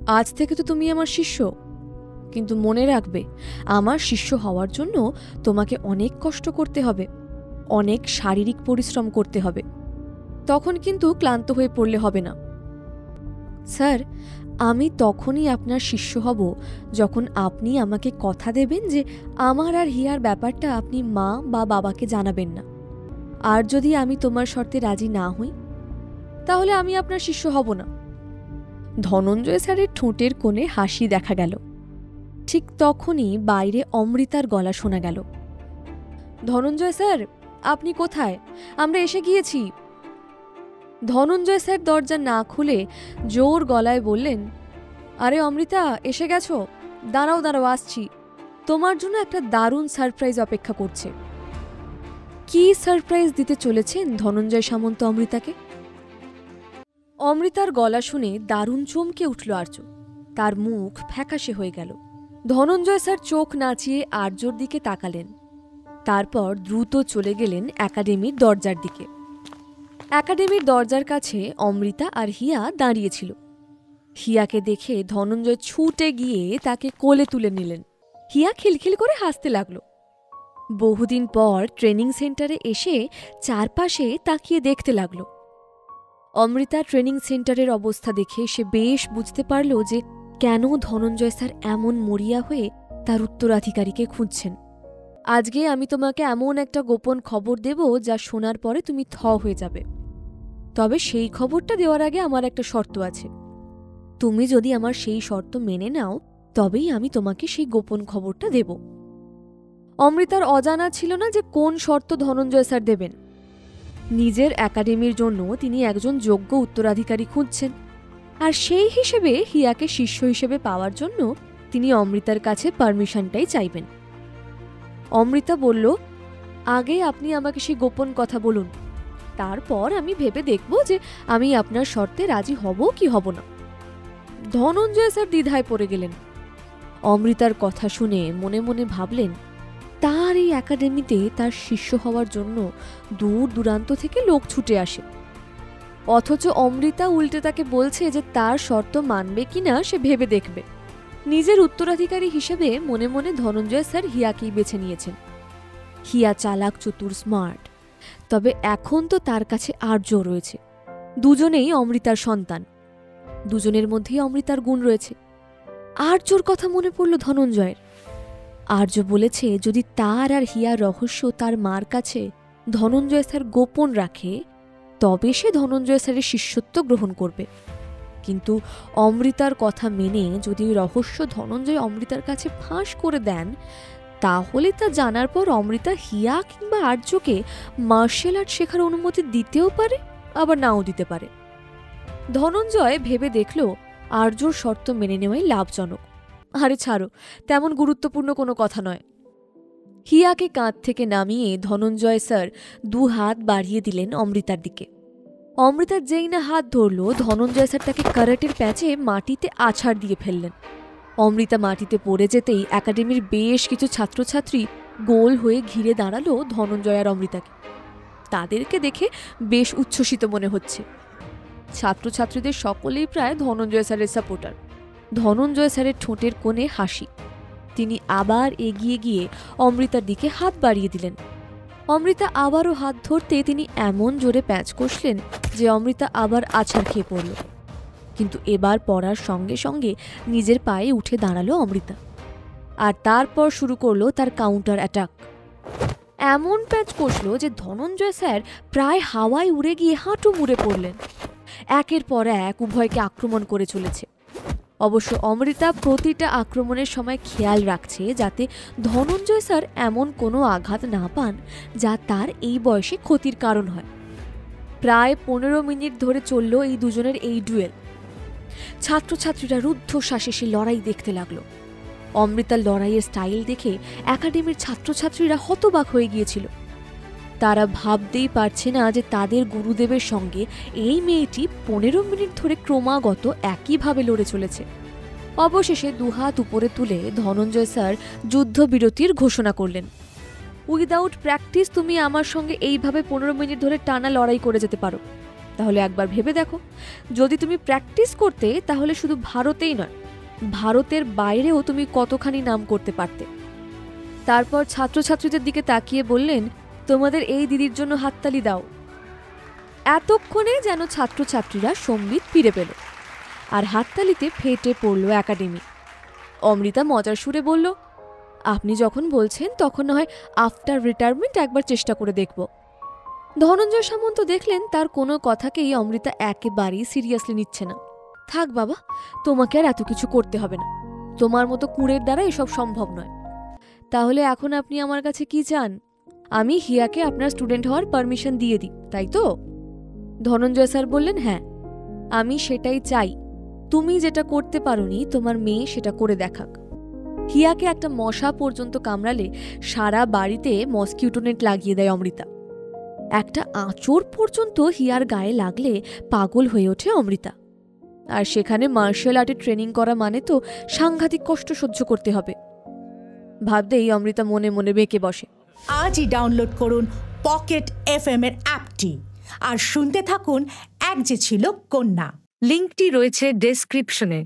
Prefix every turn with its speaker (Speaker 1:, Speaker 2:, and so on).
Speaker 1: আজ থেকে তো তুমি আমার শিষ্য, কিন্তু মনে রাখবে আমার শিষ্য হওয়ার জন্য তোমাকে অনেক কষ্ট করতে হবে, অনেক শারীরিক পরিশ্রম করতে হবে। তখন কিন্তু ক্লান্ত হয়ে পড়লে হবে না। স্যার, আমি তখনই আপনার শিষ্য হব যখন আপনি আমাকে কথা দেবেন যে আমার আর হিয়ার ব্যাপারটা আপনি মা বা বাবাকে জানাবেন না। আর যদি আমি তোমার শর্তে রাজি না হই, তাহলে আমি আপনার শিষ্য হব না। ধনঞ্জয় স্যারের ঠোঁটের কোণে হাসি দেখা গেল। ঠিক তখনই বাইরে অমৃতার গলা শোনা গেল। ধনঞ্জয় স্যার, আপনি কোথায়? আমরা এসে গিয়েছি। ধনঞ্জয় স্যার দরজা না খুলে জোর গলায় বললেন, আরে অমৃতা, এসে গেছো? দাঁড়াও দাঁড়াও, আসছি। তোমার জন্য একটা দারুণ সারপ্রাইজ অপেক্ষা করছে। কি সারপ্রাইজ দিতে চলেছেন ধনঞ্জয় সামন্ত অমৃতাকে? অমৃতার গলা শুনে দারুণ চমকে উঠল আর্য। তার মুখ ফ্যাকাশে হয়ে গেল। ধনঞ্জয় স্যার চোখ নাচিয়ে আর্যর দিকে তাকালেন। তারপর দ্রুত চলে গেলেন একাডেমির দরজার দিকে। একাডেমির দরজার কাছে অমৃতা আর হিয়া দাঁড়িয়েছিল। হিয়াকে দেখে ধনঞ্জয় ছুটে গিয়ে তাকে কোলে তুলে নিলেন। হিয়া খিলখিল করে হাসতে লাগল। বহুদিন পর ট্রেনিং সেন্টারে এসে চারপাশে তাকিয়ে দেখতে লাগল। অমৃতা ট্রেনিং সেন্টারের অবস্থা দেখে সে বেশ বুঝতে পারল যে কেন ধনঞ্জয় স্যার এমন মরিয়া হয়ে তার উত্তরাধিকারীকে খুঁজছেন। আজকে আমি তোমাকে এমন একটা গোপন খবর দেব যা শোনার পরে তুমি থ হয়ে যাবে। তবে সেই খবরটা দেওয়ার আগে আমার একটা শর্ত আছে। তুমি যদি আমার সেই শর্ত মেনে নাও, তবেই আমি তোমাকে সেই গোপন খবরটা দেব। অমৃতার অজানা ছিল না যে কোন শর্ত ধনঞ্জয় স্যার দেবেন। নিজের একাডেমির জন্য তিনি একজন যোগ্য উত্তরাধিকারী খুঁজছেন, আর সেই হিসেবে হিয়াকে শিষ্য হিসেবে পাওয়ার জন্য তিনি অমৃতার কাছে পারমিশনটাই চাইবেন। অমৃতা বলল, আগে আপনি আমাকে সেই গোপন কথা বলুন, তারপর আমি ভেবে দেখব যে আমি আপনার শর্তে রাজি হব কি হব না। ধনঞ্জয় স্যার দ্বিধায় পড়ে গেলেন। অমৃতার কথা শুনে মনে মনে ভাবলেন, তার এই একাডেমিতে তার শিষ্য হওয়ার জন্য দূর দূরান্ত থেকে লোক ছুটে আসে, অথচ অমৃতা উল্টে তাকে বলছে যে তার শর্ত মানবে কিনা সে ভেবে দেখবে। নিজের উত্তরাধিকারী হিসেবে মনে মনে ধনঞ্জয় স্যার হিয়াকেই বেছে নিয়েছেন। হিয়া চালাক, চতুর, স্মার্ট, তবে এখন তো তার কাছে আর্য রয়েছে। দুজনেই অমৃতার সন্তান, দুজনের মধ্যেই অমৃতার গুণ রয়েছে। আর্যর কথা মনে পড়ল ধনঞ্জয়ের। আর্য বলেছে যদি তার আর হিয়ার রহস্য তার মার কাছে ধনঞ্জয় স্যার গোপন রাখে, তবে সে ধনঞ্জয় স্যারের শিষ্যত্ব গ্রহণ করবে। কিন্তু অমৃতার কথা মেনে যদি রহস্য ধনঞ্জয় অমৃতার কাছে ফাঁস করে দেন, তাহলে তা জানার পর অমৃতা হিয়া কিংবা আর্যকে মার্শাল আর্ট শেখার অনুমতি দিতেও পারে, আবার নাও দিতে পারে। ধনঞ্জয় ভেবে দেখল আর্যর শর্ত মেনে নেওয়াই লাভজনক। আরে ছাড়ো, তেমন গুরুত্বপূর্ণ কোনো কথা নয়। হিয়াকে কাঁধ থেকে নামিয়ে ধনঞ্জয় স্যার 2 হাত বাড়িয়ে দিলেন অমৃতার দিকে। অমৃতার যেই না হাত ধরল, ধনঞ্জয় স্যার তাকে কারাটের প্যাচে মাটিতে আছাড় দিয়ে ফেললেন। অমৃতা মাটিতে পড়ে যেতেই একাডেমির বেশ কিছু ছাত্রছাত্রী গোল হয়ে ঘিরে দাঁড়ালো ধনঞ্জয় আর অমৃতাকে। তাদেরকে দেখে বেশ উচ্ছ্বসিত মনে হচ্ছে। ছাত্রছাত্রীদের সকলেই প্রায় ধনঞ্জয় স্যারের সাপোর্টার। ধনঞ্জয় স্যারের ঠোঁটের কোণে হাসি। তিনি আবার এগিয়ে গিয়ে অমৃতার দিকে হাত বাড়িয়ে দিলেন। অমৃতা আবারও হাত ধরতে তিনি এমন জোরে প্যাঁচ কষলেন যে অমৃতা আবার আছাড় খেয়ে পড়ল। কিন্তু এবার পড়ার সঙ্গে সঙ্গে নিজের পায়ে উঠে দাঁড়ালো অমৃতা, আর তারপর শুরু করলো তার কাউন্টার অ্যাটাক। এমন প্যাঁচ কষল যে ধনঞ্জয় স্যার প্রায় হাওয়ায় উড়ে গিয়ে হাঁটু মুড়ে পড়লেন। একের পর এক উভয়কে আক্রমণ করে চলেছে। অবশ্য অমৃতা প্রতিটা আক্রমণের সময় খেয়াল রাখছে যাতে ধনঞ্জয় স্যার এমন কোনো আঘাত না পান যা তার এই বয়সে ক্ষতির কারণ হয়। প্রায় 15 মিনিট ধরে চলল এই দুজনের এই ডুয়েল। ছাত্রছাত্রীরা রুদ্ধশ্বাসে সে লড়াই দেখতে লাগলো। অমৃতার লড়াইয়ের স্টাইল দেখে একাডেমির ছাত্রছাত্রীরা হতবাক হয়ে গিয়েছিল। তারা ভাবতেই পারছে না যে তাদের গুরুদেবের সঙ্গে এই মেয়েটি 15 মিনিট ধরে ক্রমাগত একইভাবে লড়ে চলেছে। অবশেষে 2 হাত উপরে তুলে ধনঞ্জয় স্যার যুদ্ধবিরতির ঘোষণা করলেন। উইদাউট প্র্যাকটিস তুমি আমার সঙ্গে এইভাবে 15 মিনিট ধরে টানা লড়াই করে যেতে পারো, তাহলে একবার ভেবে দেখো, যদি তুমি প্র্যাকটিস করতে তাহলে শুধু ভারতেই নয়, ভারতের বাইরেও তুমি কতখানি নাম করতে পারতে। তারপর ছাত্রছাত্রীদের দিকে তাকিয়ে বললেন, তোমাদের এই দিদির জন্য হাততালি দাও। এতক্ষণে যেন ছাত্রছাত্রীরা সম্বিত ফিরে পেল, আর হাততালিতে ফেটে পড়ল একাডেমি। অমৃতা মজার সুরে বলল, আপনি যখন বলছেন তখন না হয় আফটার রিটায়ারমেন্ট একবার চেষ্টা করে দেখব। ধনঞ্জয় সামন্ত দেখলেন তার কোনো কথাকেই অমৃতা একেবারেই সিরিয়াসলি নিচ্ছে না। থাক বাবা, তোমাকে আর এত কিছু করতে হবে না, তোমার মতো কুঁড়ের দ্বারা এসব সম্ভব নয়। তাহলে এখন আপনি আমার কাছে কি চান? আমি হিয়াকে আপনার স্টুডেন্ট হওয়ার পারমিশন দিয়ে দিই, তাই তো? ধনঞ্জয় স্যার বললেন, হ্যাঁ, আমি সেটাই চাই। তুমি যেটা করতে পারোনি তোমার মেয়ে সেটা করে দেখাক। হিয়াকে একটা মশা পর্যন্ত কামড়ালে সারা বাড়িতে মসকিউটো নেট লাগিয়ে দেয় অমৃতা। একটা আঁচড় পর্যন্ত হিয়ার গায়ে লাগলে পাগল হয়ে ওঠে অমৃতা। আর সেখানে মার্শাল আর্টে ট্রেনিং করা মানে তো সাংঘাতিক কষ্ট সহ্য করতে হবে। ভাবতেই অমৃতা মনে মনে বেঁকে বসে।
Speaker 2: আজই ডাউনলোড করুন পকেট FM এর অ্যাপটি আর শুনতে থাকুন এক যে ছিল কন্যা।
Speaker 3: লিঙ্কটি রয়েছে ডেসক্রিপশনে।